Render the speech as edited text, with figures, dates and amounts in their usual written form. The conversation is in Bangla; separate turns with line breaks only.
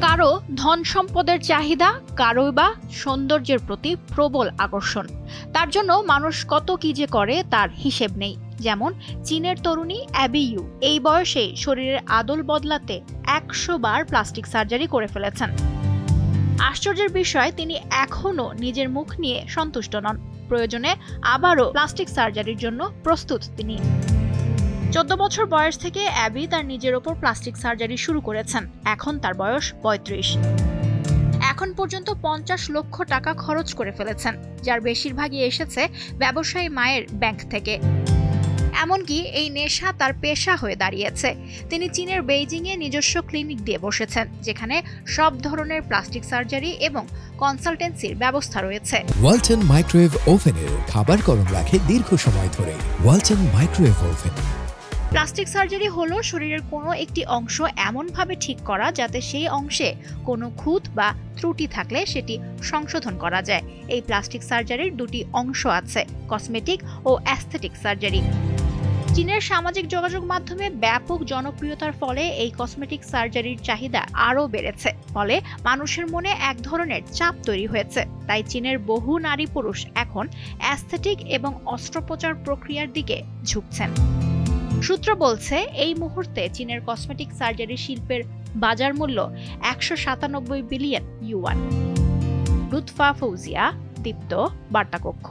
কারো ধন সম্পদের চাহিদা, কারোই বা সৌন্দর্যের প্রতি প্রবল আকর্ষণ। তার জন্য মানুষ কত কি যে করে তার হিসেব নেই। যেমন চীনের তরুণী অ্যাবি ইউ এই বয়সে শরীরের আদল বদলাতে 100 বার প্লাস্টিক সার্জারি করে ফেলেছেন। আশ্চর্যের বিষয়, তিনি এখনও নিজের মুখ নিয়ে সন্তুষ্ট নন। প্রয়োজনে আবারও প্লাস্টিক সার্জারির জন্য প্রস্তুত তিনি। 14 বছর বয়স থেকে অ্যাবি তার নিজের ওপর প্লাস্টিক সার্জারি শুরু করেছেন। এখন তার বয়স 35। এখন পর্যন্ত 50 লক্ষ টাকা খরচ করে ফেলেছেন, যার বেশিরভাগই এসেছে ব্যবসায়ী মায়ের ব্যাংক থেকে। এমনকি এই নেশা তার পেশা হয়ে দাঁড়িয়েছে। তিনি চীনের বেইজিংয়ে নিজস্ব ক্লিনিক দিয়ে বসেছেন, যেখানে সব ধরনের প্লাস্টিক সার্জারি এবং কনসালটেন্সির ব্যবস্থা রয়েছে।
ওয়ালটন মাইক্রোওয়েভ ওভেনের খাবার গরম রাখে দীর্ঘ সময় ধরে। Walton microwave oven.
Plastic surgery হলো শরীরের কোনো একটি অংশ এমনভাবে ঠিক করা যাতে সেই অংশে কোনো খুঁত বা ত্রুটি থাকলে সেটি সংশোধন করা যায়। এই প্লাস্টিক সার্জারির দুটি অংশ আছে, কসমেটিক ও অ্যাস্থেটিক সার্জারি। চীনের সামাজিক যোগাযোগ মাধ্যমে ব্যাপক জনপ্রিয়তার ফলে এই কসমেটিক সার্জারির চাহিদা আরও বেড়েছে। ফলে মানুষের মনে এক ধরনের চাপ তৈরি হয়েছে। তাই চীনের বহু নারী পুরুষ এখন অ্যাস্থেটিক এবং অস্ত্রোপচার প্রক্রিয়ার দিকে ঝুঁকছেন। সূত্র বলছে, এই মুহূর্তে চীনের কসমেটিক সার্জারি শিল্পের বাজার মূল্য 197 বিলিয়ন ইউয়ান। লুৎফা ফৌজিয়া, দীপ্ত, বার্তাকক্ষ।